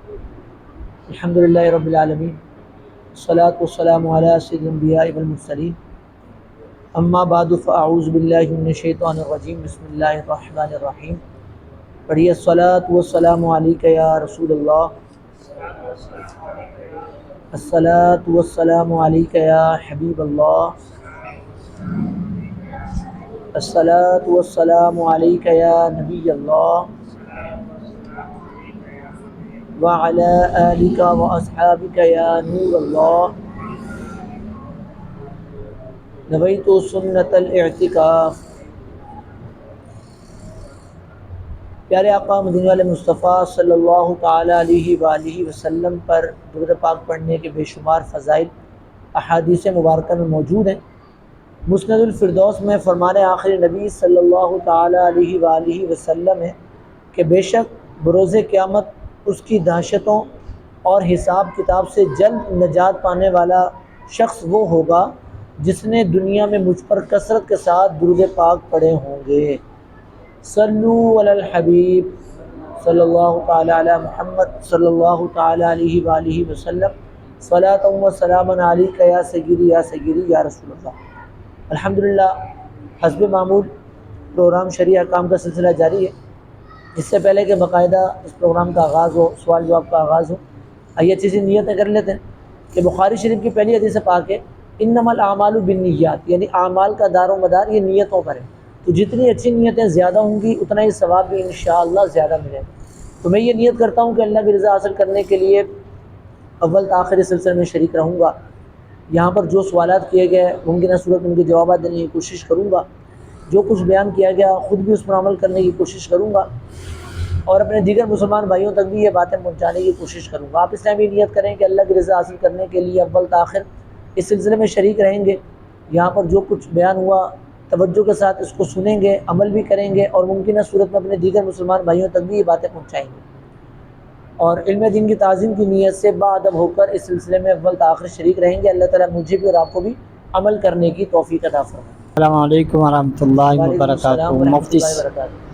الحمدللہ رب العالمین، الصلاۃ والسلام علی سید الانبیاء والمرسلین، اما بعد فاعوذ باللہ من الشیطان الرجیم، بسم اللہ الرحمن الرحیم۔ پڑھیے الصلاۃ والسلام علیک یا رسول اللہ، الصلاۃ والسلام علیک یا حبیب اللہ، الصلاۃ والسلام علیک یا نبی اللہ، وعلی آلک واصحابک یا نور اللہ، نویت سنت الاعتکاف۔ پیارے آقا مدینے والے مصطفیٰ صلی اللہ تعالیٰ علیہ وآلہ وسلم پر درود پاک پڑھنے کے بے شمار فضائل احادیث مبارکہ میں موجود ہیں۔ مسند الفردوس میں فرمان آخر نبی صلی اللہ تعالیٰ علیہ وآلہ وسلم ہے کہ بے شک بروز قیامت اس کی دہشتوں اور حساب کتاب سے جلد نجات پانے والا شخص وہ ہوگا جس نے دنیا میں مجھ پر کثرت کے ساتھ درود پاک پڑھے ہوں گے۔ صلو علی الحبیب صلی اللہ تعالی علی محمد صلی اللہ تعالی علیہ وآلہ وسلم، صلاۃ و سلام علیک یا سیدی یا سیدی یا رسول اللہ۔ الحمدللہ حسب معمول پروگرام شرعی احکام کا سلسلہ جاری ہے۔ اس سے پہلے کہ باقاعدہ اس پروگرام کا آغاز ہو، سوال جواب کا آغاز ہو، آئیے اچھی سی نیتیں کر لیتے ہیں کہ بخاری شریف کی پہلی حدیث پاک ہے انما الاعمال بالنیات، یعنی اعمال کا دار و مدار یہ نیتوں پر ہے۔ تو جتنی اچھی نیتیں زیادہ ہوں گی اتنا ہی ثواب بھی انشاءاللہ زیادہ ملے گا۔ تو میں یہ نیت کرتا ہوں کہ اللہ کی رضا حاصل کرنے کے لیے اول تا آخر اس سلسلے میں شریک رہوں گا۔ یہاں پر جو سوالات کیے گئے ممکنہ صورت میں ان کے جوابات دینے کی کوشش کروں گا، جو کچھ بیان کیا گیا خود بھی اس پر عمل کرنے کی کوشش کروں گا، اور اپنے دیگر مسلمان بھائیوں تک بھی یہ باتیں پہنچانے کی کوشش کروں گا۔ آپ اس ٹائم یہ نیت کریں کہ اللہ کی رضا حاصل کرنے کے لیے اول تا آخر اس سلسلے میں شریک رہیں گے۔ یہاں پر جو کچھ بیان ہوا توجہ کے ساتھ اس کو سنیں گے، عمل بھی کریں گے، اور ممکنہ صورت میں اپنے دیگر مسلمان بھائیوں تک بھی یہ باتیں پہنچائیں گے، اور علم دین کی تعظیم کی نیت سے باادب ہو کر اس سلسلے میں اول تا آخر شریک رہیں گے۔ اللہ تعالیٰ مجھے بھی اور آپ کو بھی عمل کرنے کی توفیق عطا فرمائے۔ السلام علیکم ورحمۃ اللہ وعلیکم السلام وبرکاتہ۔ ورحمۃ مفتی اللہ وبرکاتہ۔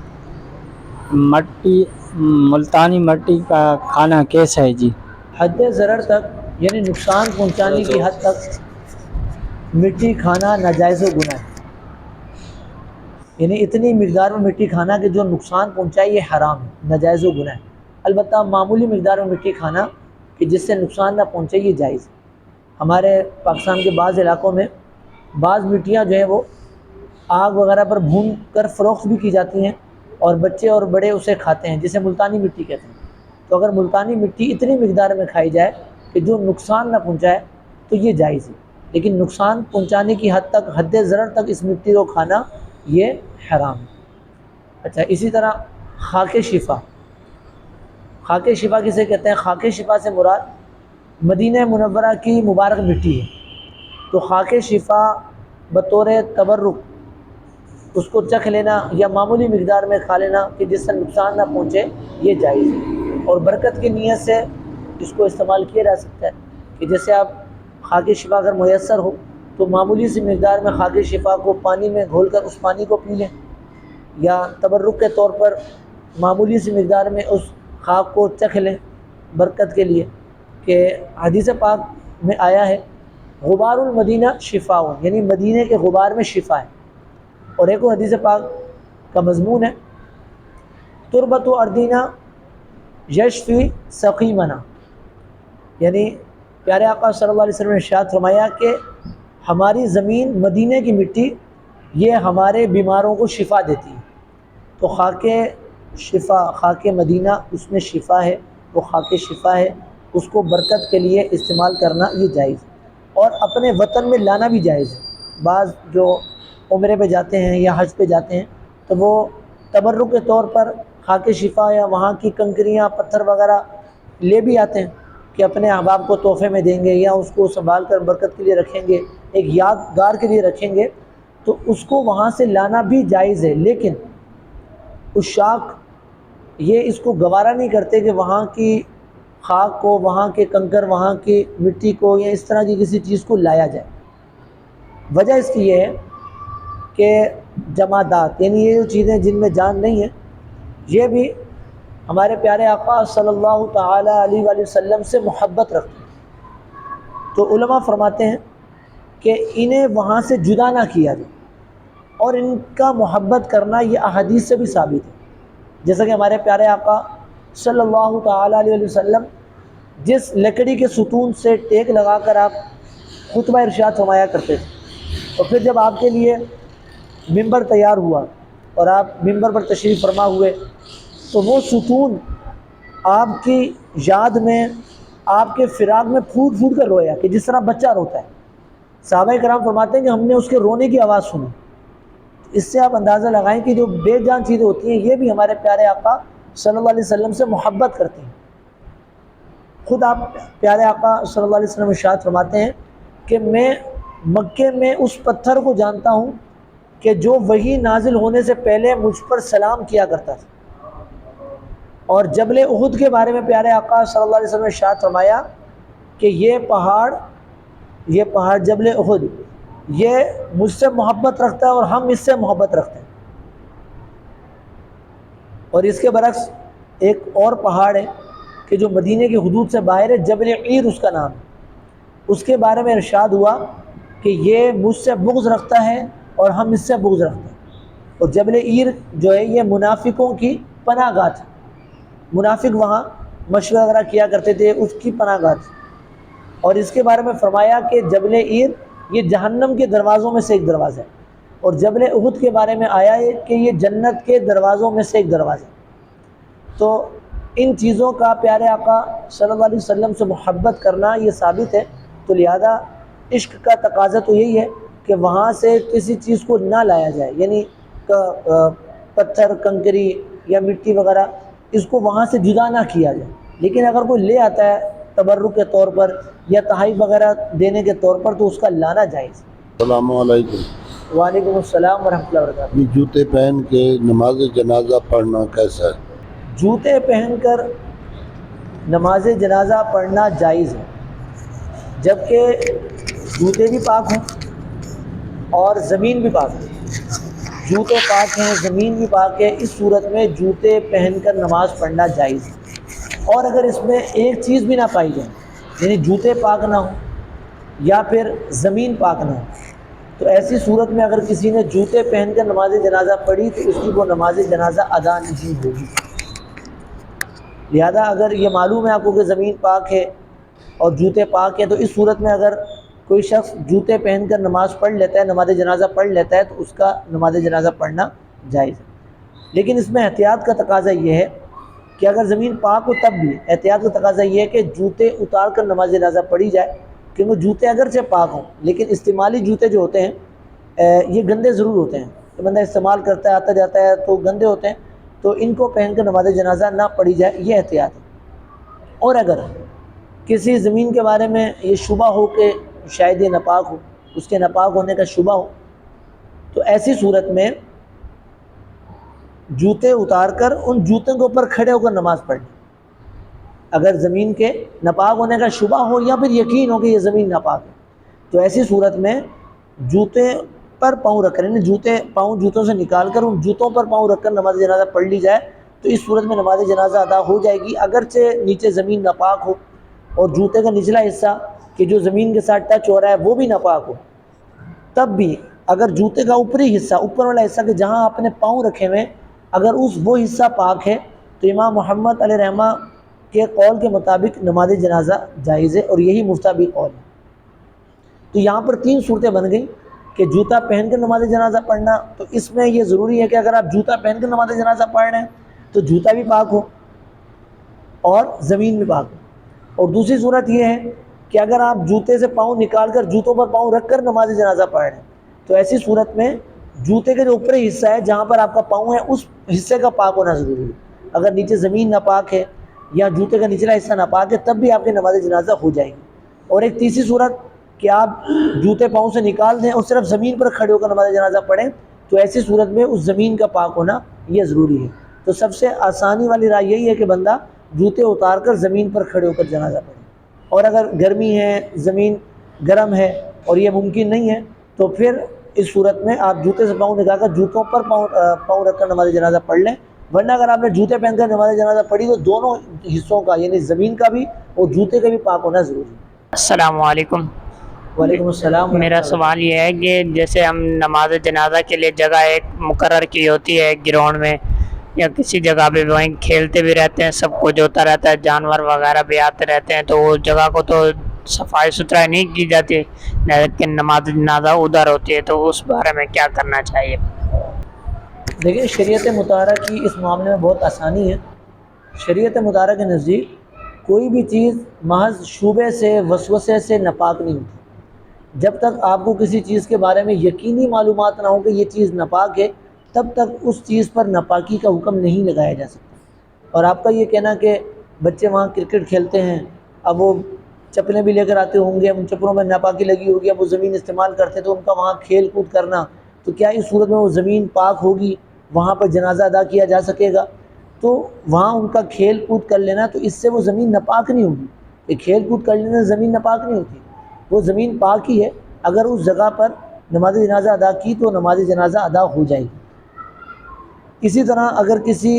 ملتانی مٹی کا کھانا کیسا ہے جی؟ حد ضرر تک یعنی نقصان پہنچانے کی حد تک مٹی کھانا ناجائز و گناہ ہے، یعنی اتنی مقدار میں مٹی کھانا کہ جو نقصان پہنچائے یہ حرام ہے، ناجائز و گناہ ہے۔ البتہ معمولی مقدار میں مٹی کھانا کہ جس سے نقصان نہ پہنچے یہ جائز ہے۔ ہمارے پاکستان کے بعض علاقوں میں بعض مٹیاں جو ہیں وہ آگ وغیرہ پر بھون کر فروخت بھی کی جاتی ہیں، اور بچے اور بڑے اسے کھاتے ہیں، جسے ملتانی مٹی کہتے ہیں۔ تو اگر ملتانی مٹی اتنی مقدار میں کھائی جائے کہ جو نقصان نہ پہنچائے تو یہ جائز ہے، لیکن نقصان پہنچانے کی حد تک، حد ضرر تک اس مٹی کو کھانا یہ حرام ہے۔ اچھا، اسی طرح خاک شفا، خاک شفا کسے کہتے ہیں؟ خاک شفا سے مراد مدینہ منورہ کی مبارک مٹی ہے۔ تو خاک شفا بطور تبرک اس کو چکھ لینا یا معمولی مقدار میں کھا لینا کہ جس سے نقصان نہ پہنچے یہ جائز ہے، اور برکت کی نیت سے اس کو استعمال کیا جا سکتا ہے کہ جیسے آپ خاک شفا اگر میسر ہو تو معمولی سی مقدار میں خاک شفا کو پانی میں گھول کر اس پانی کو پی لیں، یا تبرک کے طور پر معمولی سی مقدار میں اس خاک کو چکھ لیں برکت کے لیے، کہ حدیث پاک میں آیا ہے غبار المدینہ شفاء، یعنی مدینہ کے غبار میں شفا ہے۔ اور ایک حدیث پاک کا مضمون ہے تربت اردینہ یشفی سقیمنا، یعنی پیارے آقا صلی اللہ علیہ وسلم نے ارشاد فرمایا کہ ہماری زمین مدینہ کی مٹی یہ ہمارے بیماروں کو شفا دیتی ہے۔ تو خاک شفا، خاک مدینہ اس میں شفا ہے، وہ خاک شفا ہے، اس کو برکت کے لیے استعمال کرنا یہ جائز ہے، اور اپنے وطن میں لانا بھی جائز ہے۔ بعض جو عمرے پہ جاتے ہیں یا حج پہ جاتے ہیں تو وہ تبرک کے طور پر خاک شفا یا وہاں کی کنکریاں پتھر وغیرہ لے بھی آتے ہیں کہ اپنے احباب کو تحفے میں دیں گے، یا اس کو سنبھال کر برکت کے لیے رکھیں گے، ایک یادگار کے لیے رکھیں گے، تو اس کو وہاں سے لانا بھی جائز ہے۔ لیکن عشاق یہ اس کو گوارا نہیں کرتے کہ وہاں کی خاک کو، وہاں کے کنکر، وہاں کی مٹی کو یا اس طرح کی کسی چیز کو لایا جائے۔ وجہ اس کی یہ ہے کہ جمادات، یعنی یہ جو چیزیں جن میں جان نہیں ہے، یہ بھی ہمارے پیارے آقا صلی اللہ تعالی علیہ وآلہ وسلم سے محبت رکھتے ہیں، تو علماء فرماتے ہیں کہ انہیں وہاں سے جدا نہ کیا جائے، اور ان کا محبت کرنا یہ احادیث سے بھی ثابت ہے، جیسا کہ ہمارے پیارے آقا صلی اللہ تعالی علیہ وسلم جس لکڑی کے ستون سے ٹیک لگا کر آپ خطبہ ارشاد فرمایا کرتے تھے، اور پھر جب آپ کے لیے ممبر تیار ہوا اور آپ ممبر پر تشریف فرما ہوئے تو وہ ستون آپ کی یاد میں، آپ کے فراق میں پھوٹ پھوٹ کر رویا، کہ جس طرح بچہ روتا ہے۔ صحابہ کرام فرماتے ہیں کہ ہم نے اس کے رونے کی آواز سنی۔ اس سے آپ اندازہ لگائیں کہ جو بے جان چیزیں ہوتی ہیں یہ بھی ہمارے پیارے آقا صلی اللہ علیہ وسلم سے محبت کرتی ہیں۔ خود آپ پیارے آقا صلی اللہ علیہ وسلم ارشاد فرماتے ہیں کہ میں مکے میں اس پتھر کو جانتا ہوں کہ جو وحی نازل ہونے سے پہلے مجھ پر سلام کیا کرتا تھا۔ اور جبل احد کے بارے میں پیارے آقا صلی اللہ علیہ وسلم نے ارشاد فرمایا کہ یہ پہاڑ جبل احد یہ مجھ سے محبت رکھتا ہے اور ہم اس سے محبت رکھتے ہیں۔ اور اس کے برعکس ایک اور پہاڑ ہے کہ جو مدینے کی حدود سے باہر ہے، جبل عیر اس کا نام ہے، اس کے بارے میں ارشاد ہوا کہ یہ مجھ سے بغض رکھتا ہے اور ہم اس سے بغض رکھتے ہیں۔ اور جبل عیر جو ہے یہ منافقوں کی پناہ گاہ تھی، منافق وہاں مشورہ وغیرہ کیا کرتے تھے، اس کی پناہ گاہ تھی۔ اور اس کے بارے میں فرمایا کہ جبل عیر یہ جہنم کے دروازوں میں سے ایک دروازہ ہے، اور جبل احد کے بارے میں آیا ہے کہ یہ جنت کے دروازوں میں سے ایک دروازہ ہے۔ تو ان چیزوں کا پیارے آقا صلی اللہ علیہ وسلم سے محبت کرنا یہ ثابت ہے، تو لہذا عشق کا تقاضا تو یہی ہے کہ وہاں سے کسی چیز کو نہ لایا جائے، یعنی پتھر کنکری یا مٹی وغیرہ اس کو وہاں سے جدا نہ کیا جائے، لیکن اگر کوئی لے آتا ہے تبرک کے طور پر یا تحائف وغیرہ دینے کے طور پر تو اس کا لانا جائز۔ السلام علیکم۔ وعلیکم السلام ورحمۃ اللہ وبرکاتہ۔ یہ جوتے پہن کے نماز جنازہ پڑھنا کیسا ہے؟ جوتے پہن کر نماز جنازہ پڑھنا جائز ہے، جبکہ جوتے بھی پاک ہوں اور زمین بھی پاک ہے۔ جوتے پاک ہیں، زمین بھی پاک ہے، اس صورت میں جوتے پہن کر نماز پڑھنا جائز ہے۔ اور اگر اس میں ایک چیز بھی نہ پائی جائے، یعنی جوتے پاک نہ ہوں یا پھر زمین پاک نہ ہو، تو ایسی صورت میں اگر کسی نے جوتے پہن کر نماز جنازہ پڑھی تو اس کی وہ نماز جنازہ ادا نہیں ہوگی۔ لہذا اگر یہ معلوم ہے آپ کو کہ زمین پاک ہے اور جوتے پاک ہیں، تو اس صورت میں اگر کوئی شخص جوتے پہن کر نماز پڑھ لیتا ہے، نماز جنازہ پڑھ لیتا ہے، تو اس کا نماز جنازہ پڑھنا جائز ہے۔ لیکن اس میں احتیاط کا تقاضا یہ ہے کہ اگر زمین پاک ہو تب بھی احتیاط کا تقاضا یہ ہے کہ جوتے اتار کر نماز جنازہ پڑھی جائے، کیونکہ جوتے اگرچہ پاک ہوں لیکن استعمالی جوتے جو ہوتے ہیں یہ گندے ضرور ہوتے ہیں، کہ بندہ استعمال کرتا ہے آتا جاتا ہے تو گندے ہوتے ہیں، تو ان کو پہن کر نماز جنازہ نہ پڑھی جائے، یہ احتیاط ہے۔ اور اگر کسی زمین کے بارے میں یہ شبہ ہو کہ شاید یہ ناپاک ہو، اس کے ناپاک ہونے کا شبہ ہو، تو ایسی صورت میں جوتے اتار کر ان جوتوں کے اوپر کھڑے ہو کر نماز پڑھیں۔ اگر زمین کے ناپاک ہونے کا شبہ ہو یا پھر یقین ہو کہ یہ زمین ناپاک ہے، تو ایسی صورت میں جوتے پر پاؤں رکھ کر، یعنی پاؤں جوتوں سے نکال کر ان جوتوں پر پاؤں رکھ کر نماز جنازہ پڑھ لی جائے، تو اس صورت میں نماز جنازہ ادا ہو جائے گی، اگرچہ نیچے زمین ناپاک ہو اور جوتے کا نچلا حصہ کہ جو زمین کے ساتھ ٹچ ہو رہا ہے وہ بھی ناپاک ہو، تب بھی اگر جوتے کا اوپری حصہ، اوپر والا حصہ کہ جہاں آپ نے پاؤں رکھے ہوئے، اگر وہ حصہ پاک ہے تو امام محمد علیہ رحمہ کے قول کے مطابق نماز جنازہ جائز ہے، اور یہی مفتابی قول ہے۔ تو یہاں پر 3 صورتیں بن گئیں کہ جوتا پہن کر نماز جنازہ پڑھنا، تو اس میں یہ ضروری ہے کہ اگر آپ جوتا پہن کر نماز جنازہ پڑھ رہے ہیں تو جوتا بھی پاک ہو اور زمین بھی پاک ہو۔ اور دوسری صورت یہ ہے کہ اگر آپ جوتے سے پاؤں نکال کر جوتوں پر پاؤں رکھ کر نماز جنازہ پڑھ رہے ہیں، تو ایسی صورت میں جوتے کا جو اوپری حصہ ہے جہاں پر آپ کا پاؤں ہے اس حصے کا پاک ہونا ضروری ہے۔ اگر نیچے زمین ناپاک ہے یا جوتے کا نچلا حصہ ناپاک ہے تب بھی آپ کی نماز جنازہ ہو جائے گی۔ اور ایک تیسری صورت کہ آپ جوتے پاؤں سے نکال دیں اور صرف زمین پر کھڑے ہو کر نماز جنازہ پڑھیں، تو ایسی صورت میں اس زمین کا پاک ہونا یہ ضروری ہے۔ تو سب سے آسانی والی رائے یہی ہے کہ بندہ جوتے اتار کر زمین پر کھڑے ہو کر جنازہ پڑھے، اور اگر گرمی ہے، زمین گرم ہے اور یہ ممکن نہیں ہے تو پھر اس صورت میں آپ جوتے سے پاؤں نکال کر جوتوں پر پاؤں رکھ کر نماز جنازہ پڑھ لیں، ورنہ اگر آپ نے جوتے پہن کر نماز جنازہ پڑھی تو دونوں حصوں کا یعنی زمین کا بھی اور جوتے کا بھی پاک ہونا ضروری ہے۔ السلام علیکم۔ وعلیکم السلام ورحمۃ میرا اللہ سوال یہ ہے کہ جیسے ہم نماز جنازہ کے لیے جگہ ایک مقرر کی ہوتی ہے گراؤنڈ میں یا کسی جگہ پہ، وہیں کھیلتے بھی رہتے ہیں، سب کچھ ہوتا رہتا ہے، جانور وغیرہ بھی آتے رہتے ہیں، تو وہ جگہ کو تو صفائی ستھرائی نہیں کی جاتی، لیکن نماز جنازہ ادھر ہوتی ہے، تو اس بارے میں کیا کرنا چاہیے؟ دیکھیں شریعت مطہرہ کی اس معاملے میں بہت آسانی ہے۔ شریعت مطہرہ کے نزدیک کوئی بھی چیز محض شبہے سے وسوسے سے ناپاک نہیں ہوتی۔ جب تک آپ کو کسی چیز کے بارے میں یقینی معلومات نہ ہو کہ یہ چیز ناپاک ہے، تب تک اس چیز پر ناپاکی کا حکم نہیں لگایا جا سکتا۔ اور آپ کا یہ کہنا کہ بچے وہاں کرکٹ کھیلتے ہیں، اب وہ چپلیں بھی لے کر آتے ہوں گے، ان چپلوں میں ناپاکی لگی ہوگی، اب وہ زمین استعمال کرتے تو ان کا وہاں کھیل کود کرنا، تو کیا اس صورت میں وہ زمین پاک ہوگی، وہاں پر جنازہ ادا کیا جا سکے گا؟ تو وہاں ان کا کھیل کود کر لینا، تو اس سے وہ زمین ناپاک نہیں ہوگی۔ کہ کھیل کود کر لینے سے زمین ناپاک نہیں ہوتی، وہ زمین پاک ہی ہے۔ اگر اس جگہ پر نماز جنازہ ادا کی تو نماز جنازہ ادا ہو جائے گی۔ اسی طرح اگر کسی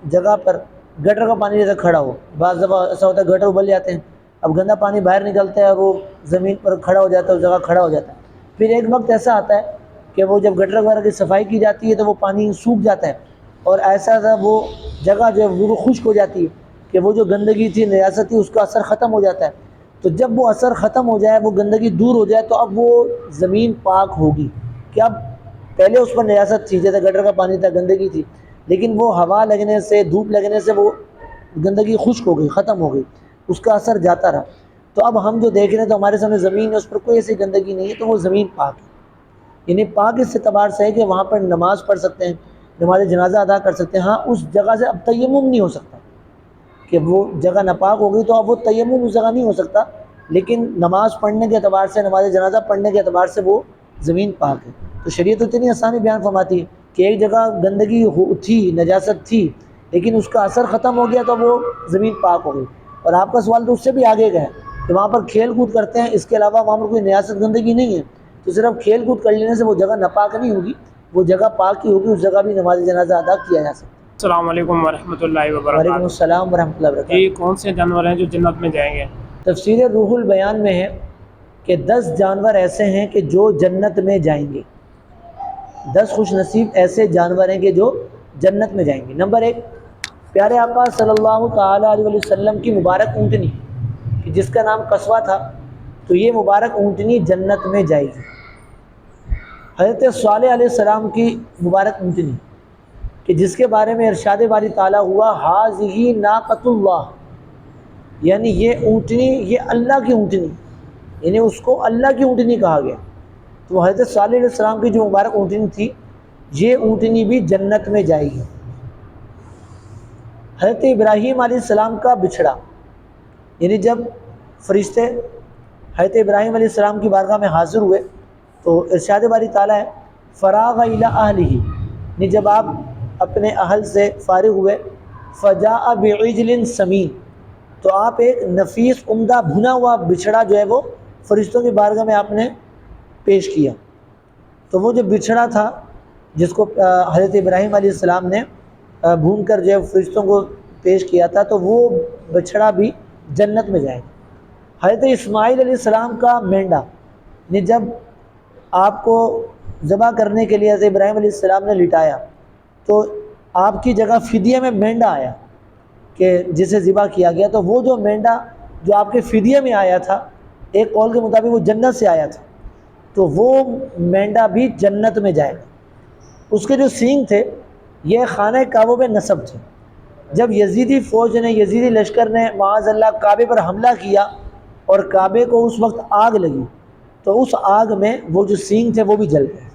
جگہ پر گٹر کا پانی جیسے کھڑا ہو، بعض دفعہ ایسا ہوتا ہے گٹر ابل جاتے ہیں، اب گندا پانی باہر نکلتا ہے اور وہ زمین پر کھڑا ہو جاتا ہے، اس جگہ کھڑا ہو جاتا ہے۔ پھر ایک وقت ایسا آتا ہے کہ وہ جب گٹر وغیرہ کی صفائی کی جاتی ہے تو وہ پانی سوکھ جاتا ہے، اور ایسا وہ جگہ جو ہے وہ خشک ہو جاتی ہے کہ وہ جو گندگی تھی، نجاست تھی، اس کا اثر ختم ہو جاتا ہے۔ تو جب وہ اثر ختم ہو جائے، وہ گندگی دور ہو جائے، تو اب وہ زمین پاک ہوگی کہ اب پہلے اس پر نجاست تھی، جیسے گٹر کا پانی تھا، گندگی تھی، لیکن وہ ہوا لگنے سے، دھوپ لگنے سے وہ گندگی خشک ہو گئی، ختم ہو گئی، اس کا اثر جاتا رہا۔ تو اب ہم جو دیکھ رہے ہیں تو ہمارے سامنے زمین ہے، اس پر کوئی ایسی گندگی نہیں ہے، تو وہ زمین پاک ہے۔ یعنی پاک اس اعتبار سے ہے کہ وہاں پر نماز پڑھ سکتے ہیں، نماز جنازہ ادا کر سکتے ہیں۔ ہاں اس جگہ سے اب تیمم نہیں ہو سکتا کہ وہ جگہ ناپاک ہو گئی تو اب وہ تیمم اس جگہ نہیں ہو سکتا، لیکن نماز پڑھنے کے اعتبار سے، نماز جنازہ پڑھنے کے اعتبار سے وہ زمین پاک ہے۔ تو شریعت اتنی آسانی بیان فرماتی ہے کہ ایک جگہ گندگی تھی، نجاست تھی، لیکن اس کا اثر ختم ہو گیا تو وہ زمین پاک ہو گئی۔ اور آپ کا سوال تو اس سے بھی آگے کا ہے کہ وہاں پر کھیل کود کرتے ہیں، اس کے علاوہ وہاں پر کوئی نجاست گندگی نہیں ہے، تو صرف کھیل کود کر لینے سے وہ جگہ ناپاک نہیں ہوگی، وہ جگہ پاک ہی ہوگی، اس جگہ بھی نماز جنازہ ادا کیا جا سکتا ہے۔ السلام علیکم ورحمۃ اللہ وعلیکم وبرکاتہ۔ السلام ورحمۃ اللہ وبرکاتہ۔ جی کون سے جانور ہیں جو جنت میں جائیں گے؟ تفسیر روح البیان میں ہے کہ 10 جانور ایسے ہیں کہ جو جنت میں جائیں گے، 10 خوش نصیب ایسے جانور ہیں کہ جو جنت میں جائیں گے۔ نمبر 1، پیارے آقا صلی اللہ تعالیٰ علیہ وسلم کی مبارک اونٹنی کہ جس کا نام قصوہ تھا، تو یہ مبارک اونٹنی جنت میں جائے گی۔ حضرت صالح علیہ السلام کی مبارک اونٹنی کہ جس کے بارے میں ارشاد باری تعالیٰ ہوا ھذہ ناقۃ اللہ، یعنی یہ اونٹنی، یہ اللہ کی اونٹنی، یعنی اس کو اللہ کی اونٹنی کہا گیا۔ تو حضرت صالح علیہ السلام کی جو مبارک اونٹنی تھی، یہ اونٹنی بھی جنت میں جائے گی۔ حضرت ابراہیم علیہ السلام کا بچھڑا، یعنی جب فرشتے حضرت ابراہیم علیہ السلام کی بارگاہ میں حاضر ہوئے تو ارشاد باری تعالیٰ ہے فراغ الی اہلہ، یعنی جب آپ اپنے اہل سے فارغ ہوئے، فجاء بعجل سمین، تو آپ ایک نفیس عمدہ بھنا ہوا بچھڑا جو ہے وہ فرشتوں کی بارگاہ میں آپ نے پیش کیا۔ تو وہ جو بچھڑا تھا جس کو حضرت ابراہیم علیہ السلام نے بھون کر جو ہے فرشتوں کو پیش کیا تھا، تو وہ بچھڑا بھی جنت میں جائے گا۔ حضرت اسماعیل علیہ السلام کا مینڈا، یعنی جب آپ کو ذبح کرنے کے لیے حضرت ابراہیم علیہ السلام نے لٹایا تو آپ کی جگہ فدیہ میں مینڈا آیا کہ جسے ذبح کیا گیا، تو وہ جو مینڈا جو آپ کے فدیہ میں آیا تھا، ایک قول کے مطابق وہ جنت سے آیا تھا، تو وہ مینڈا بھی جنت میں جائے گا۔ اس کے جو سینگ تھے یہ خانہ کعبہ میں نصب تھے۔ جب یزیدی فوج نے، یزیدی لشکر نے معاذ اللہ کعبے پر حملہ کیا اور کعبے کو اس وقت آگ لگی، تو اس آگ میں وہ جو سینگ تھے وہ بھی جل گئے۔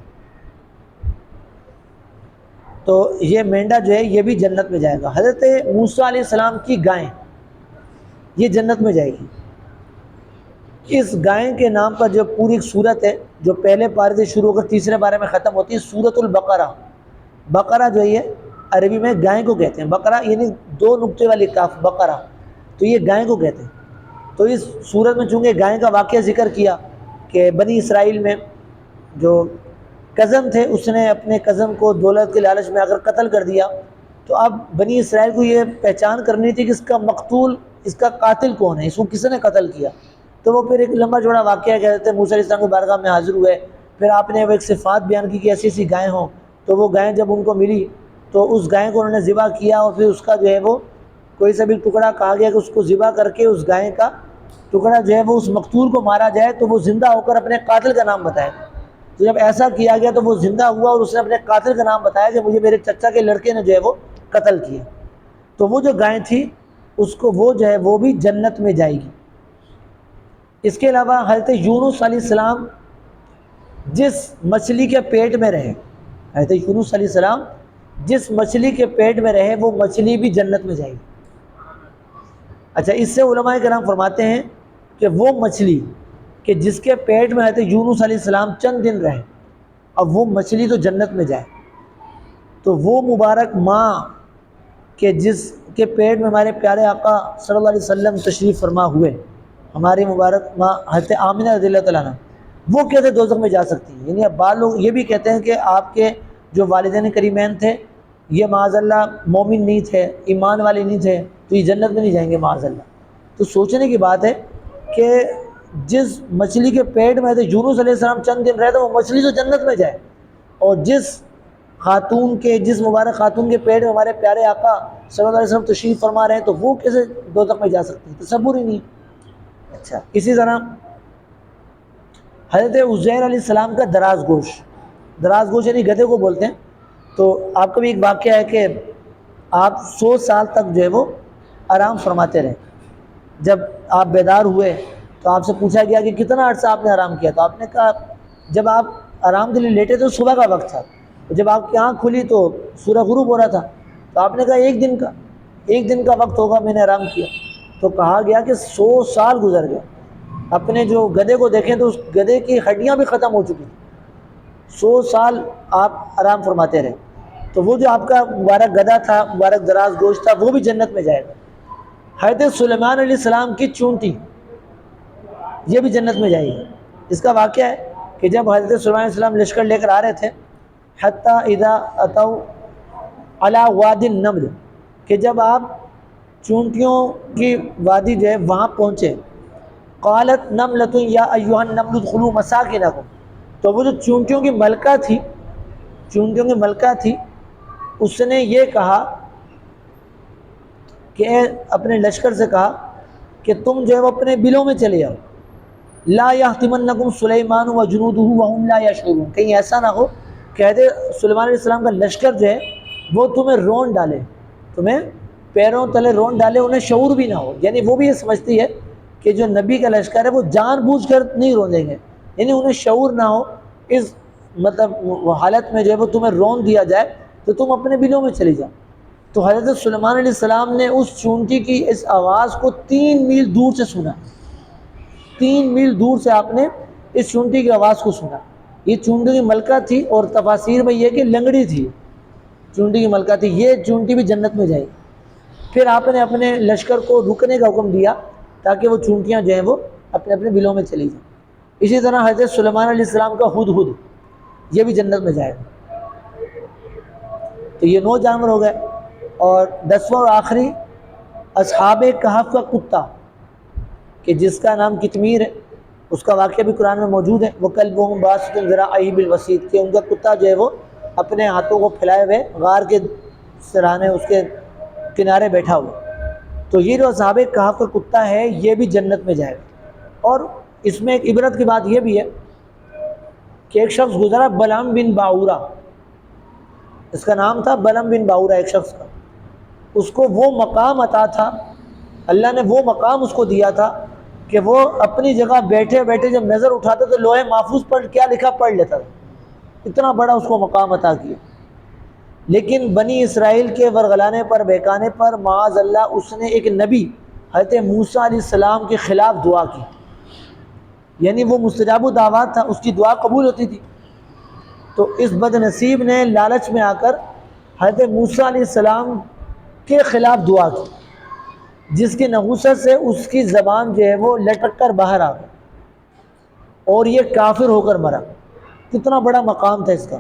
تو یہ مینڈا جو ہے یہ بھی جنت میں جائے گا۔ حضرت موسیٰ علیہ السلام کی گائیں یہ جنت میں جائے گی۔ اس گائیں کے نام پر جو پوری ایک سورت ہے جو پہلے پارے سے شروع ہو کر تیسرے پارے میں ختم ہوتی ہے، سورۃ البقرہ۔ بقرہ جو ہے عربی میں گائیں کو کہتے ہیں، بقرہ یعنی 2 نقطے والی کاف، بقرہ، تو یہ گائیں کو کہتے ہیں۔ تو اس سورت میں چونکہ گائیں کا واقعہ ذکر کیا کہ بنی اسرائیل میں جو کزن تھے، اس نے اپنے کزن کو دولت کے لالچ میں اگر قتل کر دیا، تو اب بنی اسرائیل کو یہ پہچان کرنی تھی کہ اس کا مقتول، اس کا قاتل کون ہے، اس کو کس نے قتل کیا. تو وہ پھر ایک لمبا چوڑا واقعہ کہتے ہیں، موسیٰ علیہ السلام کی بارگاہ میں حاضر ہوئے، پھر آپ نے وہ ایک صفات بیان کی کہ ایسی ایسی گائیں ہوں. تو وہ گائیں جب ان کو ملی تو اس گائیں کو انہوں نے ذبح کیا، اور پھر اس کا جو ہے وہ کوئی سا بھی ٹکڑا کہا گیا کہ اس کو ذبح کر کے اس گائیں کا ٹکڑا جو ہے وہ اس مقتول کو مارا جائے تو وہ زندہ ہو کر اپنے قاتل کا نام بتائے. تو جب ایسا کیا گیا تو وہ زندہ ہوا اور اس نے اپنے قاتل کا نام بتایا کہ مجھے میرے چچا کے لڑکے نے جو ہے وہ قتل کیا. تو وہ جو گائیں تھی اس کو وہ جو ہے وہ بھی جنت میں جائے گی. اس کے علاوہ حضرت یونس علیہ السلام جس مچھلی کے پیٹ میں رہے، حضرت یونس علیہ السلام جس مچھلی کے پیٹ میں رہے وہ مچھلی بھی جنت میں جائے گی. اچھا، اس سے علماء کرام فرماتے ہیں کہ وہ مچھلی کہ جس کے پیٹ میں حضرت یونس علیہ السلام چند دن رہے، اب وہ مچھلی تو جنت میں جائے، تو وہ مبارک ماں کہ جس کے پیٹ میں ہمارے پیارے آقا صلی اللہ علیہ وسلم تشریف فرما ہوئے، ہماری مبارک ماں حضرت آمنہ رضی اللہ تعالیٰ عنہ، وہ کیسے دوزخ میں جا سکتی ہیں؟ یعنی اب بعض لوگ یہ بھی کہتے ہیں کہ آپ کے جو والدین کریمین تھے یہ معاذ اللہ مومن نہیں تھے، ایمان والے نہیں تھے، تو یہ جنت میں نہیں جائیں گے معاذ اللہ. تو سوچنے کی بات ہے کہ جس مچھلی کے پیٹ میں حضرت یونس علیہ السلام چند دن رہے تو وہ مچھلی تو جنت میں جائے، اور جس مبارک خاتون کے پیٹ میں ہمارے پیارے آقا صلی اللہ علیہ وسلم تشریف فرما رہے ہیں تو وہ کیسے دوزخ میں جا سکتی ہے؟ تصور ہی نہیں. اچھا، اسی طرح حضرت عزیر علیہ السلام کا دراز گوش یعنی گدھے کو بولتے ہیں. تو آپ کا بھی ایک واقعہ ہے کہ آپ 100 سال تک جو ہے وہ آرام فرماتے رہے. جب آپ بیدار ہوئے تو آپ سے پوچھا گیا کہ کتنا عرصہ آپ نے آرام کیا؟ تو آپ نے کہا جب آپ آرام کے لیے لیٹے تو صبح کا وقت تھا، جب آپ کی آنکھ کھلی تو سورج غروب ہو رہا تھا. تو آپ نے کہا ایک دن کا وقت ہوگا میں نے آرام کیا. تو کہا گیا کہ 100 سال گزر گئے. اپنے جو گدھے کو دیکھیں تو اس گدھے کی ہڈیاں بھی ختم ہو چکی تھیں. 100 سال آپ آرام فرماتے رہے. تو وہ جو آپ کا مبارک گدھا تھا، مبارک دراز گوشت تھا، وہ بھی جنت میں جائے گا. حضرت سلیمان علیہ السلام کی چونٹی یہ بھی جنت میں جائے گی. اس کا واقعہ ہے کہ جب حضرت سلیمان علیہ السلام لشکر لے کر آ رہے تھے، حتی اذا اتوا علی وادی النمل، کہ جب آپ چونٹیوں کی وادی جو ہے وہاں پہنچے، قالت نملۃ یا ایھا النمل ادخلوا مساکنکم، تو وہ جو چونٹیوں کی ملکہ تھی اس نے یہ کہا کہ اپنے لشکر سے کہا کہ تم جو ہے وہ اپنے بلوں میں چلے جاؤ. لا یحطمنکم سلیمان وجنودہ وهم لا یشعرون، کہیں ایسا نہ ہو کہ حضرت سلیمان علیہ السلام کا لشکر جو ہے وہ تمہیں رون ڈالے، تمہیں پیروں تلے رون ڈالے، انہیں شعور بھی نہ ہو. یعنی وہ بھی یہ سمجھتی ہے کہ جو نبی کا لشکر ہے وہ جان بوجھ کر نہیں رونیں گے، یعنی انہیں شعور نہ ہو. اس حالت میں جو ہے وہ تمہیں رون دیا جائے تو تم اپنے بلوں میں چلی جاؤ. تو حضرت سلیمان علیہ السلام نے اس چونٹی کی اس آواز کو 3 میل دور سے سنا. 3 میل دور سے آپ نے اس چونٹی کی آواز کو سنا. یہ چونٹی کی ملکہ تھی، اور تفاسیر میں یہ کہ لنگڑی تھی، چونٹی کی ملکہ تھی. یہ چونٹی بھی جنت میں جائے. پھر آپ نے اپنے لشکر کو رکنے کا حکم دیا تاکہ وہ چونٹیاں جو ہیں وہ اپنے اپنے بلوں میں چلی جائیں. اسی طرح حضرت سلیمان علیہ السلام کا ہدہد یہ بھی جنت میں جائے گا. تو یہ 9 جانور ہو گئے. اور 10واں اور آخری اصحاب کہف کا کتا کہ جس کا نام کتمیر ہے، اس کا واقعہ بھی قرآن میں موجود ہے. وَكَلْبُهُمْ بَاسِطٌ ذِرَاعَيْهِ بِالْوَسِيدِ، کہ ان کا کتا جو ہے وہ اپنے ہاتھوں کو پھیلائے ہوئے غار کے سرانے اس کے کنارے بیٹھا ہوا. تو یہ جو اصحاب کہف کا کتا ہے یہ بھی جنت میں جائے گا. اور اس میں ایک عبرت کی بات یہ بھی ہے کہ ایک شخص گزرا بلعم بن باعورہ، اس کا نام تھا بلعم بن باعورہ. ایک شخص کا اس کو وہ مقام عطا تھا، اللہ نے وہ مقام اس کو دیا تھا کہ وہ اپنی جگہ بیٹھے بیٹھے جب نظر اٹھاتا تو لوح محفوظ پر کیا لکھا پڑھ لیتا تھا. اتنا بڑا اس کو مقام عطا کیا. لیکن بنی اسرائیل کے ورغلانے پر، بہکانے پر معاذ اللہ اس نے ایک نبی حضرت موسیٰ علیہ السلام کے خلاف دعا کی. یعنی وہ مستجاب الدعوات تھا، اس کی دعا قبول ہوتی تھی. تو اس بد نصیب نے لالچ میں آ کر حضرت موسیٰ علیہ السلام کے خلاف دعا کی، جس کی نحوست سے اس کی زبان جو ہے وہ لٹک کر باہر آ گئی اور یہ کافر ہو کر مرا. کتنا بڑا مقام تھا اس کا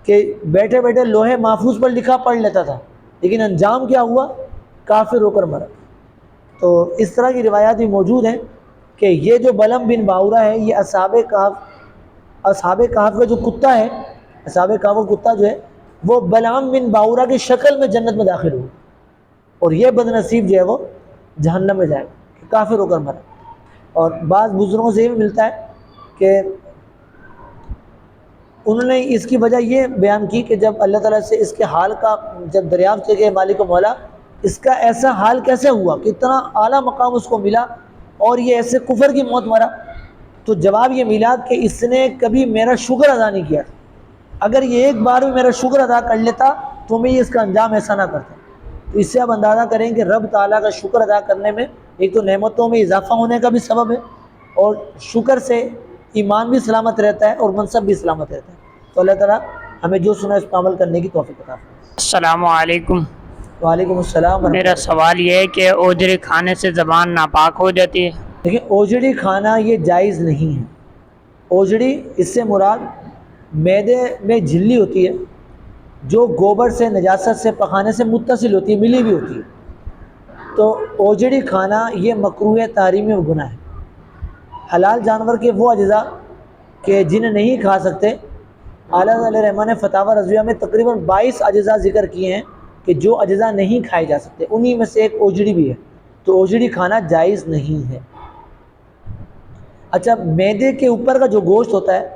کہ بیٹھے بیٹھے لوح محفوظ پر لکھا پڑھ لیتا تھا لیکن انجام کیا ہوا؟ کافر ہو کر مرا۔ تو اس طرح کی روایات بھی موجود ہیں کہ یہ جو بلم بن باورہ ہے یہ اصحاب کہف کا جو کتا ہے، اصحاب کہف کا کتا جو ہے وہ بلعام بن باورہ کی شکل میں جنت میں داخل ہوا، اور یہ بد نصیب جو ہے وہ جہنم میں جائے گا، کافر ہو کر مرا۔ اور بعض بزرگوں سے یہ بھی ملتا ہے کہ انہوں نے اس کی وجہ یہ بیان کی کہ جب اللہ تعالیٰ سے اس کے حال کا جب دریافت کیا کہ مالک و مولا اس کا ایسا حال کیسے ہوا کہ اتنا اعلیٰ مقام اس کو ملا اور یہ ایسے کفر کی موت مرا، تو جواب یہ ملا کہ اس نے کبھی میرا شکر ادا نہیں کیا، اگر یہ ایک بار بھی میرا شکر ادا کر لیتا تو میں اس کا انجام ایسا نہ کرتا۔ تو اس سے آپ اندازہ کریں کہ رب تعالیٰ کا شکر ادا کرنے میں ایک تو نعمتوں میں اضافہ ہونے کا بھی سبب ہے، اور شکر سے ایمان بھی سلامت رہتا ہے اور منصب بھی سلامت رہتا ہے۔ تو اللہ تعالیٰ ہمیں جو سنا اس پر عمل کرنے کی توفیق عطا فرمائے۔ السلام علیکم۔ وعلیکم السلام ورحمۃ میرا اللہ۔ سوال یہ ہے کہ اوجری کھانے سے زبان ناپاک ہو جاتی ہے؟ دیکھیں اوجڑی کھانا یہ جائز نہیں ہے۔ اوجڑی اس سے مراد معدے میں جھلی ہوتی ہے جو گوبر سے نجاست سے پخانے سے متصل ہوتی ہے، ملی بھی ہوتی ہے، تو اوجڑی کھانا یہ مکروہ تحریمی و گناہ ہے۔ حلال جانور کے وہ اجزاء کہ جنہیں نہیں کھا سکتے، اعلیٰ علیہ رحمٰن نے فتاوی رضویہ میں تقریباً 22 اجزاء ذکر کیے ہیں کہ جو اجزاء نہیں کھائے جا سکتے، انہی میں سے ایک اوجڑی بھی ہے، تو اوجڑی کھانا جائز نہیں ہے۔ اچھا، معدے کے اوپر کا جو گوشت ہوتا ہے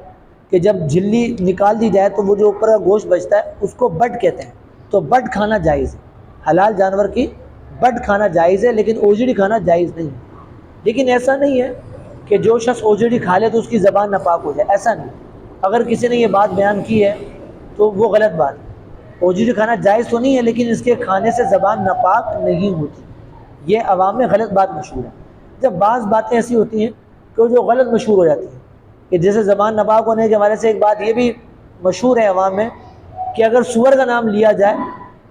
کہ جب جھلی نکال دی جائے تو وہ جو اوپر کا گوشت بچتا ہے اس کو بٹ کہتے ہیں، تو بٹ کھانا جائز ہے، حلال جانور کی بٹ کھانا جائز ہے، لیکن اوجڑی کھانا جائز نہیں ہے۔ لیکن ایسا نہیں ہے کہ جو شخص اوجڑی کھا لے تو اس کی زبان ناپاک ہو جائے، ایسا نہیں۔ اگر کسی نے یہ بات بیان کی ہے تو وہ غلط بات ہے۔ اوجڑی کھانا جائز تو نہیں ہے لیکن اس کے کھانے سے زبان ناپاک نہیں ہوتی، یہ عوام میں غلط بات مشہور ہے۔ جب بعض باتیں ایسی ہوتی ہیں کہ جو غلط مشہور ہو جاتی ہیں، کہ جیسے زبان ناپاک ہونے کے حوالے سے ایک بات یہ بھی مشہور ہے عوام میں کہ اگر سور کا نام لیا جائے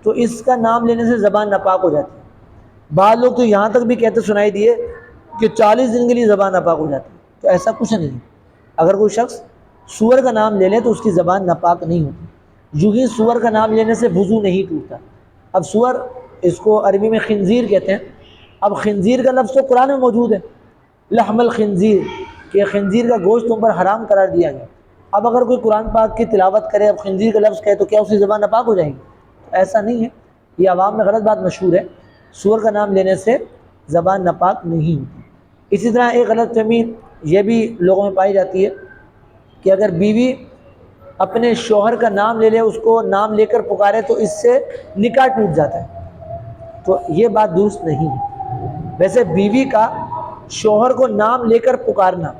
تو اس کا نام لینے سے زبان ناپاک ہو جاتی ہے۔ بعض لوگ تو یہاں تک بھی کہتے سنائی دیے کہ 40 دن کے لیے زبان ناپاک ہو جاتی ہے، تو ایسا کچھ نہیں۔ اگر کوئی شخص سور کا نام لے لے تو اس کی زبان ناپاک نہیں ہوتی، یوں ہی سور کا نام لینے سے وضو نہیں ٹوٹتا۔ اب سور اس کو عربی میں خنزیر کہتے ہیں۔ اب خنزیر کا لفظ تو قرآن میں موجود ہے، لحم الخنزیر، کہ خنزیر کا گوشت تم پر حرام قرار دیا گیا۔ اب اگر کوئی قرآن پاک کی تلاوت کرے اب خنزیر کا لفظ کہے تو کیا اس کی زبان ناپاک ہو جائے گی؟ تو ایسا نہیں ہے، یہ عوام میں غلط بات مشہور ہے، سور کا نام لینے سے زبان ناپاک نہیں ہوتی۔ اسی طرح ایک غلط فہمی یہ بھی لوگوں میں پائی جاتی ہے کہ اگر بیوی اپنے شوہر کا نام لے لے، اس کو نام لے کر پکارے تو اس سے نکاح ٹوٹ جاتا ہے، تو یہ بات درست نہیں ہے۔ ویسے بیوی کا شوہر کو نام لے کر پکارنا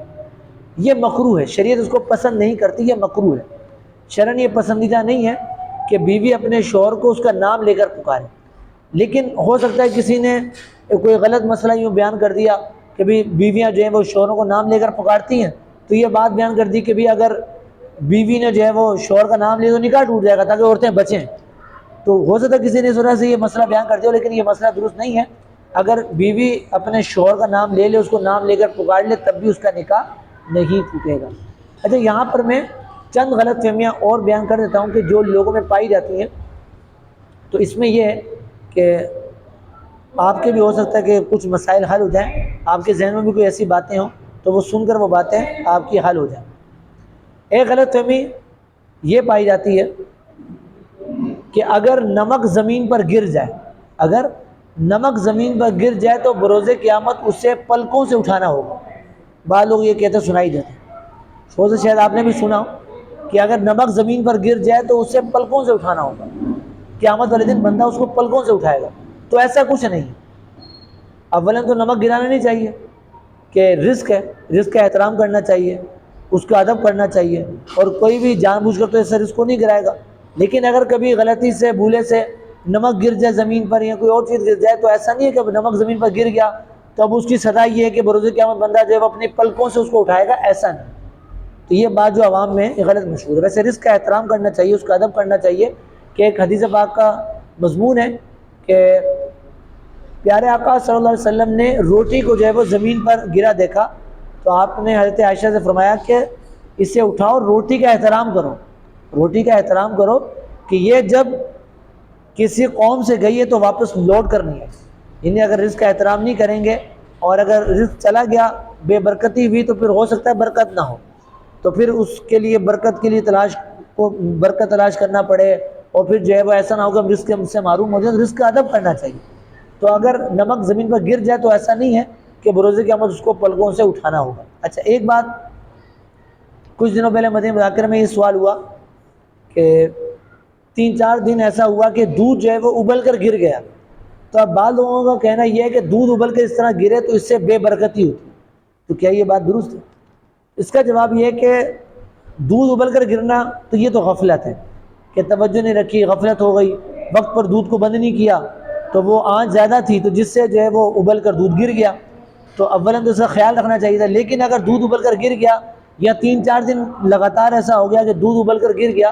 یہ مکروہ ہے، شریعت اس کو پسند نہیں کرتی، یہ مکروہ ہے۔ شرعاً یہ پسندیدہ نہیں ہے کہ بیوی اپنے شوہر کو اس کا نام لے کر پکارے، لیکن ہو سکتا ہے کسی نے کوئی غلط مسئلہ یوں بیان کر دیا کہ بیویاں جو ہیں وہ شوہروں کو نام لے کر پکارتی ہیں، تو یہ بات بیان کر دی کہ اگر بیوی نے جو ہے وہ شوہر کا نام لے تو نکاح ٹوٹ جائے گا تاکہ عورتیں بچیں، تو ہو سکتا ہے کسی نے اس وجہ سے یہ مسئلہ بیان کر دیا، لیکن یہ مسئلہ درست نہیں ہے۔ اگر بیوی اپنے شوہر کا نام لے لے، اس کو نام لے کر پکار لے، تب بھی اس کا نکاح نہیں ٹوٹے گا۔ اچھا، یہاں پر میں چند غلط فہمیاں اور بیان کر دیتا ہوں کہ جو لوگوں میں پائی جاتی ہیں، تو اس میں یہ ہے کہ آپ کے بھی ہو سکتا ہے کہ کچھ مسائل حل ہو جائیں، آپ کے ذہن میں بھی کوئی ایسی باتیں ہوں تو وہ سن کر وہ باتیں آپ کی حل ہو جائیں۔ ایک غلط فہمی یہ پائی جاتی ہے کہ اگر نمک زمین پر گر جائے، اگر نمک زمین پر گر جائے تو بروز قیامت اسے پلکوں سے اٹھانا ہوگا۔ بعض لوگ یہ کہتے سنائی دیتے، سوچے شاید آپ نے بھی سنا ہو کہ اگر نمک زمین پر گر جائے تو اسے پلکوں سے اٹھانا ہوگا، قیامت والے دن بندہ اس کو پلکوں سے اٹھائے گا۔ تو ایسا کچھ نہیں۔ اولاً تو نمک گرانا نہیں چاہیے کہ رزق ہے، رزق کا احترام کرنا چاہیے، اس کا ادب کرنا چاہیے، اور کوئی بھی جان بوجھ کر تو ایسے رزق کو نہیں گرائے گا۔ لیکن اگر کبھی غلطی سے بھولے سے نمک گر جائے زمین پر یا کوئی اور چیز گر جائے تو ایسا نہیں ہے کہ اب نمک زمین پر گر گیا تو اب اس کی سزا یہ ہے کہ بروز قیامت بندہ جو ہے وہ اپنی پلکوں سے اس کو اٹھائے گا، ایسا نہیں۔ تو یہ بات جو عوام میں غلط مشہور ہے۔ ویسے رزق کا احترام کرنا چاہیے، اس کا ادب کرنا چاہیے، کہ ایک حدیث پاک کا مضمون ہے کہ پیارے آقا صلی اللہ علیہ وسلم نے روٹی کو جو ہے وہ زمین پر گرا دیکھا تو آپ نے حضرت عائشہ سے فرمایا کہ اسے اٹھاؤ، روٹی کا احترام کرو، روٹی کا احترام کرو، کہ یہ جب کسی قوم سے گئی ہے تو واپس لوٹ کرنی ہے، یعنی اگر رزق کا احترام نہیں کریں گے اور اگر رزق چلا گیا، بے برکتی ہوئی، تو پھر ہو سکتا ہے برکت نہ ہو، تو پھر اس کے لیے برکت کے لیے برکت تلاش کرنا پڑے، اور پھر جو ہے وہ ایسا نہ ہو کہ ہم رزق سے معروم ہو جائیں۔ رزق کا ادب کرنا چاہیے۔ تو اگر نمک زمین پر گر جائے تو ایسا نہیں ہے کہ بروز قیامت اس کو پلکوں سے اٹھانا ہوگا۔ اچھا، ایک بات، کچھ دنوں پہلے مدینہ مذاکرہ میں یہ سوال ہوا کہ 3-4 دن ایسا ہوا کہ دودھ جو ہے وہ ابل کر گر گیا، تو اب بعض لوگوں کا کہنا یہ ہے کہ دودھ ابل کر اس طرح گرے تو اس سے بے برکتی ہوتی، تو کیا یہ بات درست ہے؟ اس کا جواب یہ ہے کہ دودھ ابل کر گرنا تو یہ تو غفلت ہے کہ توجہ نہیں رکھی، غفلت ہو گئی، وقت پر دودھ کو بند نہیں کیا، تو وہ آنچ زیادہ تھی تو جس سے جو ہے وہ ابل کر دودھ گر گیا، تو اولاً تو اس کا خیال رکھنا چاہیے تھا۔ لیکن اگر دودھ ابل کر گر گیا یا 3-4 دن لگاتار ایسا ہو گیا کہ دودھ ابل کر گر گیا،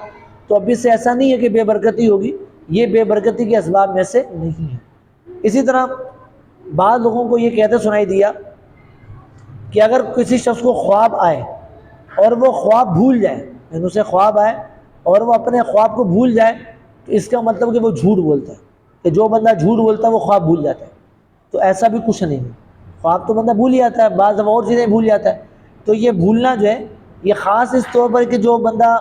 تو اب اس سے ایسا نہیں ہے کہ بے برکتی ہوگی، یہ بے برکتی کے اسباب میں سے نہیں ہے۔ اسی طرح بعض لوگوں کو یہ کہتے سنائی دیا کہ اگر کسی شخص کو خواب آئے اور وہ خواب بھول جائے، یعنی اسے خواب آئے اور وہ اپنے خواب کو بھول جائے، تو اس کا مطلب کہ وہ جھوٹ بولتا ہے، کہ جو بندہ جھوٹ بولتا ہے وہ خواب بھول جاتا ہے، تو ایسا بھی کچھ نہیں ہے۔ خواب تو بندہ بھول جاتا ہے، بعض اور چیزیں بھول جاتا ہے، تو یہ بھولنا جو ہے یہ خاص اس طور پر کہ جو بندہ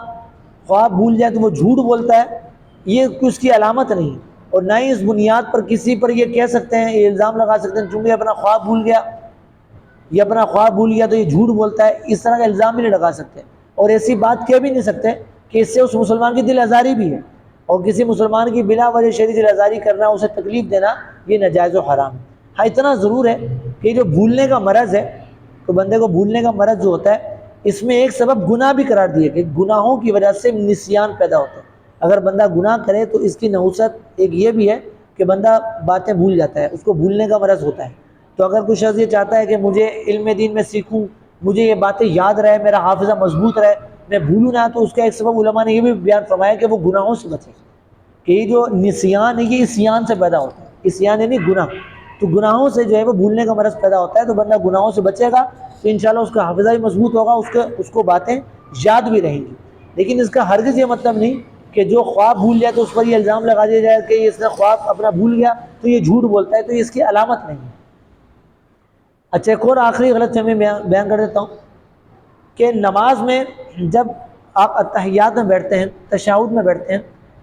خواب بھول جائے تو وہ جھوٹ بولتا ہے، یہ اس کی علامت نہیں ہے، اور نہ ہی اس بنیاد پر کسی پر یہ کہہ سکتے ہیں، یہ الزام لگا سکتے ہیں چونکہ اپنا خواب بھول گیا، یہ اپنا خواب بھول گیا تو یہ جھوٹ بولتا ہے، اس طرح کا الزام بھی نہیں لگا سکتے، اور ایسی بات کہہ بھی نہیں سکتے کہ اس سے اس مسلمان کی دل آزاری بھی ہے، اور کسی مسلمان کی بلا وجہ شدید دل آزاری کرنا، اسے تکلیف دینا، یہ ناجائز و حرام ہے۔ ہاں اتنا ضرور ہے کہ جو بھولنے کا مرض ہے، تو بندے کو بھولنے کا مرض جو ہوتا ہے، اس میں ایک سبب گناہ بھی قرار دیا کہ گناہوں کی وجہ سے نسیان پیدا ہوتا ہے۔ اگر بندہ گناہ کرے تو اس کی نحوست ایک یہ بھی ہے کہ بندہ باتیں بھول جاتا ہے، اس کو بھولنے کا مرض ہوتا ہے۔ تو اگر کوئی شخص یہ چاہتا ہے کہ مجھے علم دین میں سیکھوں، مجھے یہ باتیں یاد رہے، میرا حافظہ مضبوط رہے، میں بھولوں نہ، تو اس کا ایک سبب علماء نے یہ بھی بیان فرمایا کہ وہ گناہوں سے بچے، کہ یہ جو نسیان ہے یہ عصیان سے پیدا ہوتا ہے، عصیان یعنی گناہ، تو گناہوں سے جو ہے وہ بھولنے کا مرض پیدا ہوتا ہے، تو بندہ گناہوں سے بچے گا تو انشاءاللہ اس کا حافظہ بھی مضبوط ہوگا، اس کو باتیں یاد بھی رہیں گی۔ لیکن اس کا ہرگز یہ مطلب نہیں کہ جو خواب بھول جائے تو اس پر یہ الزام لگا دیا جائے کہ اس نے خواب اپنا بھول گیا تو یہ جھوٹ بولتا ہے، تو یہ اس کی علامت نہیں ہے۔ اچھا، ایک اور آخری غلط فہمی بیان کر دیتا ہوں کہ نماز میں جب آپ اتحیات میں بیٹھتے ہیں، تشہد میں بیٹھتے ہیں،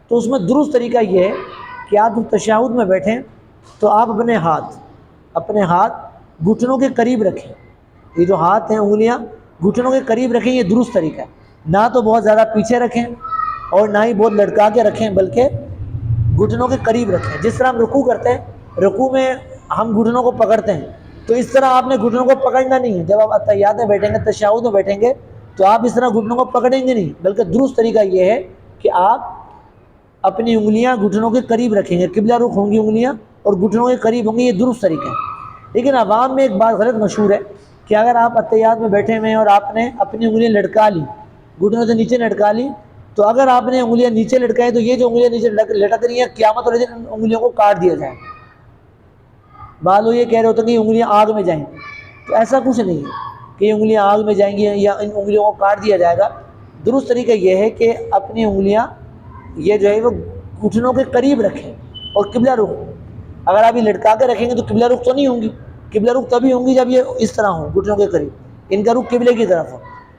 تو اس میں درست طریقہ یہ ہے کہ آپ جب تشہد میں بیٹھیں تو آپ اپنے ہاتھ گھٹنوں کے قریب رکھیں، یہ جو ہاتھ ہیں، انگلیاں گھٹنوں کے قریب رکھیں، یہ درست طریقہ ہے، نہ تو بہت زیادہ پیچھے رکھیں اور نہ ہی بہت لٹکا کے رکھیں، بلکہ گھٹنوں کے قریب رکھیں۔ جس طرح ہم رکوع کرتے ہیں، رکوع میں ہم گھٹنوں کو پکڑتے ہیں، تو اس طرح آپ نے گھٹنوں کو پکڑنا نہیں ہے۔ جب آپ اتحیات میں بیٹھیں گے، تشہد میں بیٹھیں گے، تو آپ اس طرح گھٹنوں کو پکڑیں گے نہیں، بلکہ درست طریقہ یہ ہے کہ آپ اپنی انگلیاں گھٹنوں کے قریب رکھیں گے، قبلہ رخ ہوں گی انگلیاں اور گھٹنوں کے قریب ہوں گی، یہ درست طریقہ ہے۔ لیکن عوام میں ایک بات غلط مشہور ہے کہ اگر آپ اتحیات میں بیٹھے ہوئے ہیں اور آپ نے اپنی انگلیاں لٹکا لی، گھٹنوں سے نیچے لٹکا لی، تو اگر آپ نے انگلیاں نیچے لٹکائیں تو یہ جو انگلیاں نیچے لٹک رہی ہیں، قیامت والے دن ان انگلیوں کو کاٹ دیا جائے گا۔ بعض لوگ یہ کہہ رہے ہوتے ہیں کہ یہ انگلیاں آگ میں جائیں گی، تو ایسا کچھ نہیں ہے کہ یہ انگلیاں آگ میں جائیں گی یا ان انگلیوں کو کاٹ دیا جائے گا۔ درست طریقہ یہ ہے کہ اپنی انگلیاں یہ جو ہے وہ گھٹنوں کے قریب رکھیں اور قبلہ رخ۔ اگر آپ یہ لٹکا کے رکھیں گے تو قبلہ رخ تو نہیں ہوں گی، قبلہ رخ تبھی ہوں گی جب یہ اس طرح ہوں، گھٹنوں کے قریب، ان کا رخ قبلے کی طرف ہو۔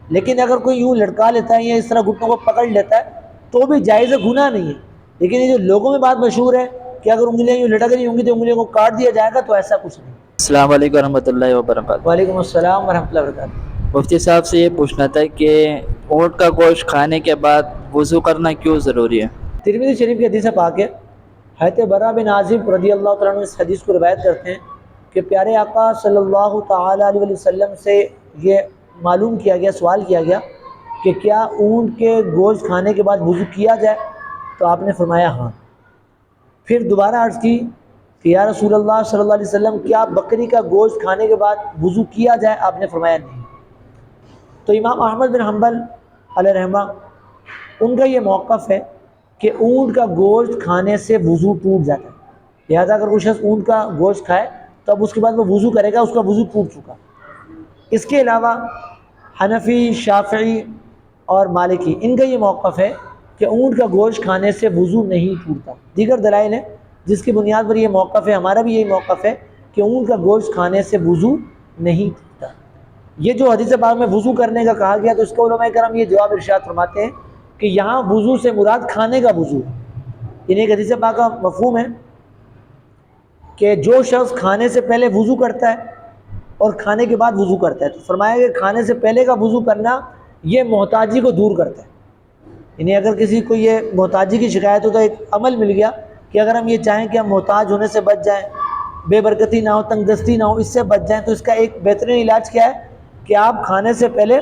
لیکن اگر کوئی یوں لٹکا لیتا ہے یا اس طرح گھٹنوں کو پکڑ لیتا ہے تو بھی جائز ہے، گناہ نہیں ہے۔ لیکن یہ جو لوگوں میں بات مشہور ہے کہ اگر انگلیاں یوں لٹک رہی ہوں گی تو انگلیوں کو کاٹ دیا جائے گا، تو ایسا کچھ نہیں۔ السلام علیکم ورحمۃ اللہ وبرکاتہ۔ وعلیکم السلام ورحمۃ اللہ وبرکاتہ۔ مفتی صاحب سے یہ پوچھنا تھا کہ اونٹ کا گوشت کھانے کے بعد وضو کرنا کیوں ضروری ہے؟ ترمذی شریف کی حدیث پاک ہے، حضرت برا بن عازب رضی اللہ تعالیٰ عنہ اس حدیث کو روایت کرتے ہیں کہ پیارے آقا صلی اللہ تعالیٰ علیہ وسلم سے یہ معلوم کیا گیا، سوال کیا گیا کہ کیا اونٹ کے گوشت کھانے کے بعد وضو کیا جائے؟ تو آپ نے فرمایا ہاں۔ پھر دوبارہ عرض کی کہ یا رسول اللہ صلی اللہ علیہ وسلم کیا بکری کا گوشت کھانے کے بعد وضو کیا جائے؟ آپ نے فرمایا نہیں۔ تو امام احمد بن حنبل علیہ رحمہ ان کا یہ موقف ہے کہ اونٹ کا گوشت کھانے سے وضو ٹوٹ جاتا ہے، لہذا اگر کوئی شخص اونٹ کا گوشت کھائے تو اب اس کے بعد وہ وضو کرے گا، اس کا وضو ٹوٹ چکا۔ اس کے علاوہ حنفی، شافعی اور مالکی ان کا یہ موقف ہے کہ اونٹ کا گوشت کھانے سے وضو نہیں ٹوٹتا. دیگر دلائل ہیں جس کی بنیاد پر یہ موقف ہے, ہمارا بھی یہی موقف ہے کہ اونٹ کا گوشت کھانے سے وضو نہیں ٹوٹتا. یہ جو حدیث پاک میں وضو کرنے کا کہا گیا تو اس کو علماء کرام یہ جواب ارشاد فرماتے ہیں کہ یہاں وضو سے مراد کھانے کا وضو ہے. یعنی ایک حدیث پاک کا مفہوم ہے کہ جو شخص کھانے سے پہلے وضو کرتا ہے اور کھانے کے بعد وضو کرتا ہے, تو فرمایا کہ کھانے سے پہلے کا وضو کرنا یہ محتاجی کو دور کرتا ہے. یعنی اگر کسی کو یہ محتاجی کی شکایت ہو تو ایک عمل مل گیا کہ اگر ہم یہ چاہیں کہ ہم محتاج ہونے سے بچ جائیں, بے برکتی نہ ہو, تنگ دستی نہ ہو, اس سے بچ جائیں, تو اس کا ایک بہترین علاج کیا ہے کہ آپ کھانے سے پہلے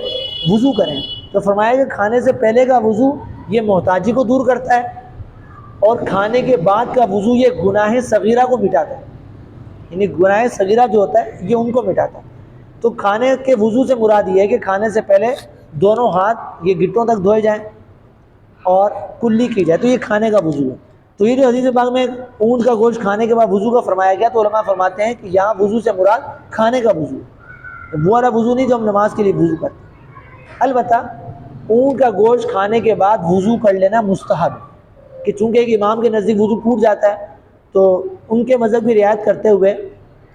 وضو کریں. تو فرمایا کہ کھانے سے پہلے کا وضو یہ محتاجی کو دور کرتا ہے اور کھانے کے بعد کا وضو یہ گناہ صغیرہ کو مٹاتا ہے. یعنی گناہ صغیرہ جو ہوتا ہے یہ ان کو مٹاتا ہے. تو کھانے کے وضو سے مراد یہ ہے کہ کھانے سے پہلے دونوں ہاتھ یہ گٹوں تک دھوئے جائیں اور کلی کی جائے, تو یہ کھانے کا وضو ہے. تو یہ جو حدیث پاک میں اونٹ کا گوشت کھانے کے بعد وضو کا فرمایا گیا تو علماء فرماتے ہیں کہ یہاں وضو سے مراد کھانے کا وضو ہے, وہ والا وضو نہیں جو ہم نماز کے لیے وضو کرتے ہیں. البتہ اونٹ کا گوشت کھانے کے بعد وضو کر لینا مستحب ہے کہ چونکہ ایک امام کے نزدیک وضو ٹوٹ جاتا ہے تو ان کے مذہب کی رعایت کرتے ہوئے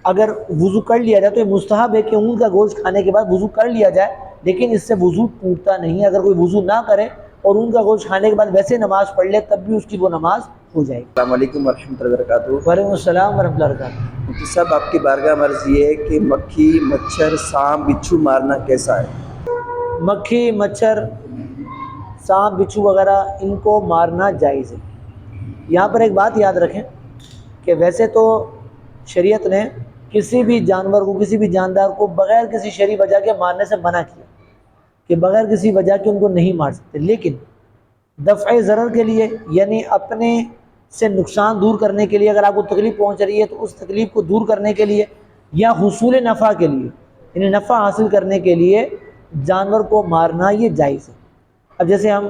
اگر وضو کر لیا جائے تو یہ مستحب ہے کہ اونٹ کا گوشت کھانے کے بعد وضو کر لیا جائے, لیکن اس سے وضو ٹوٹتا نہیں. اگر کوئی وضو نہ کرے اور اونٹ کا گوشت کھانے کے بعد ویسے نماز پڑھ لے تب بھی اس کی وہ نماز ہو جائے گی. السلام علیکم ورحمۃ اللہ وبرکاتہ. وعلیکم السلام ورحمۃ اللہ وبرکاتہ. مفتی صاحب آپ کی بارگاہ میں عرض یہ ہے کہ مکھی, مچھر, سانپ, بچھو مارنا کیسا ہے؟ مکھی, مچھر, سانپ, بچھو وغیرہ ان کو مارنا جائز ہے. یہاں پر ایک بات یاد رکھیں کہ ویسے تو شریعت نے کسی بھی جانور کو, کسی بھی جاندار کو بغیر کسی شرعی وجہ کے مارنے سے منع کیا کہ بغیر کسی وجہ کے ان کو نہیں مار سکتے. لیکن دفع ضرر کے لیے یعنی اپنے سے نقصان دور کرنے کے لیے, اگر آپ کو تکلیف پہنچ رہی ہے تو اس تکلیف کو دور کرنے کے لیے یا حصول نفع کے لیے یعنی نفع حاصل کرنے کے لیے جانور کو مارنا یہ جائز ہے. اب جیسے ہم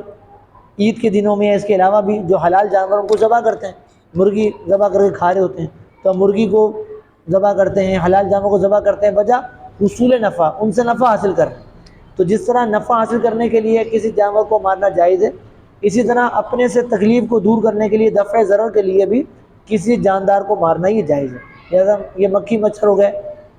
عید کے دنوں میں اس کے علاوہ بھی جو حلال جانوروں کو ذبح کرتے ہیں, مرغی ذبح کر کے کھا رہے ہوتے ہیں تو ہم مرغی کو ذبح کرتے ہیں, حلال جانوروں کو ذبح کرتے ہیں, وجہ حصول نفع, ان سے نفع حاصل کرنا. تو جس طرح نفع حاصل کرنے کے لیے کسی جانور کو مارنا جائز ہے, اسی طرح اپنے سے تکلیف کو دور کرنے کے لیے دفع ضرر کے لیے بھی کسی جاندار کو مارنا یہ جائز ہے. جیسا یہ مکھی مچھر ہو گئے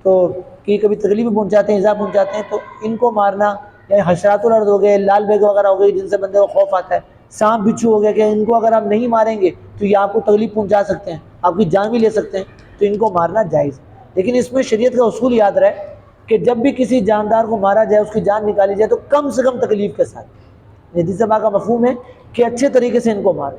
تو کہ کبھی تکلیف پہنچاتے ہیں, ایذا پہنچاتے ہیں, تو ان کو مارنا, یا حشرات الارض ہو گئے, لال بیگ وغیرہ ہو گئی جن سے بندے کو خوف آتا ہے, سانپ بچھو ہو گیا کہ ان کو اگر آپ نہیں ماریں گے تو یہ آپ کو تکلیف پہنچا سکتے ہیں, آپ کی جان بھی لے سکتے ہیں, تو ان کو مارنا جائز ہے. لیکن اس میں شریعت کا اصول یاد رہے کہ جب بھی کسی جاندار کو مارا جائے, اس کی جان نکالی جائے تو کم سے کم تکلیف کے ساتھ. حدیث پاک کا مفہوم ہے کہ اچھے طریقے سے ان کو مارو.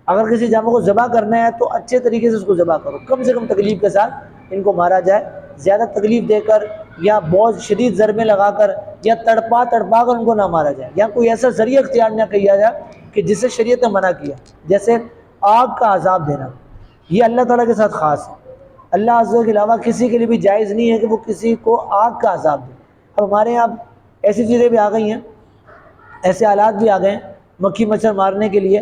اگر کسی جانور کو ذبح کرنا ہے تو اچھے طریقے سے اس کو ذبح کرو, کم سے کم تکلیف کے ساتھ ان کو مارا جائے. زیادہ تکلیف دے کر یا بہت شدید ضربیں لگا کر یا تڑپا کر ان کو نہ مارا جائے, یا کوئی ایسا ذریعہ اختیار نہ کیا جائے کہ جس سے شریعت نے منع کیا, جیسے آگ کا عذاب دینا. یہ اللہ تعالیٰ کے ساتھ خاص ہے. اللہ عز و جل کے علاوہ کسی کے لیے بھی جائز نہیں ہے کہ وہ کسی کو آگ کا عذاب دے. اب ہمارے یہاں ایسی چیزیں بھی آ گئی ہیں, ایسے حالات بھی آ گئے ہیں مکھی مچھر مارنے کے لیے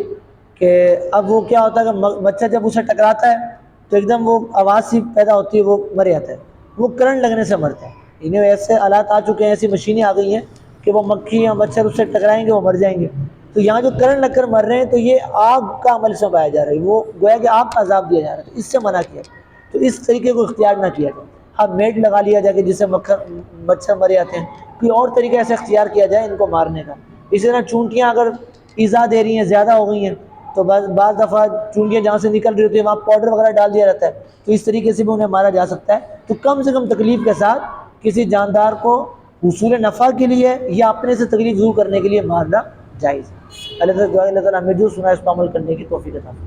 کہ اب وہ کیا ہوتا ہے کہ مچھر جب اسے ٹکراتا ہے تو ایک دم وہ آواز سی پیدا ہوتی ہے, وہ مر جاتا ہے, وہ کرنٹ لگنے سے مرتا ہے. انہیں ایسے حالات آ چکے ہیں, ایسی مشینیں آ گئی ہیں کہ وہ مکھی یا مچھر اس سے ٹکرائیں گے, وہ مر جائیں گے. تو یہاں جو کرنٹ لگ کر مر رہے ہیں تو یہ آگ کا عمل سے پایا جا رہا ہے, وہ گویا کہ آگ کا عذاب دیا جا رہا ہے, تو اس سے منع کیا. تو اس طریقے کو اختیار نہ کیا جائے. ہاں میٹ لگا لیا جائے کہ جس سے مچھر مر جاتے ہیں, کوئی اور طریقہ ایسے اختیار کیا جائے ان کو مارنے کا. اسی طرح چونٹیاں اگر ایذا دے رہی ہیں, زیادہ ہو گئی ہیں, تو بعض دفعہ چونٹیاں جہاں سے نکل رہی ہوتی ہیں وہاں پاؤڈر وغیرہ ڈال دیا جاتا ہے, تو اس طریقے سے بھی انہیں مارا جا سکتا ہے. تو کم سے کم تکلیف کے ساتھ کسی جاندار کو حصول نفع کے لیے یا اپنے سے تکلیف دور کرنے کے لیے مارنا جائز ہے. اللہ تعالیٰ ہمیں جو سنا ہے اس پر عمل کرنے کی توفیق عطا فرمائے.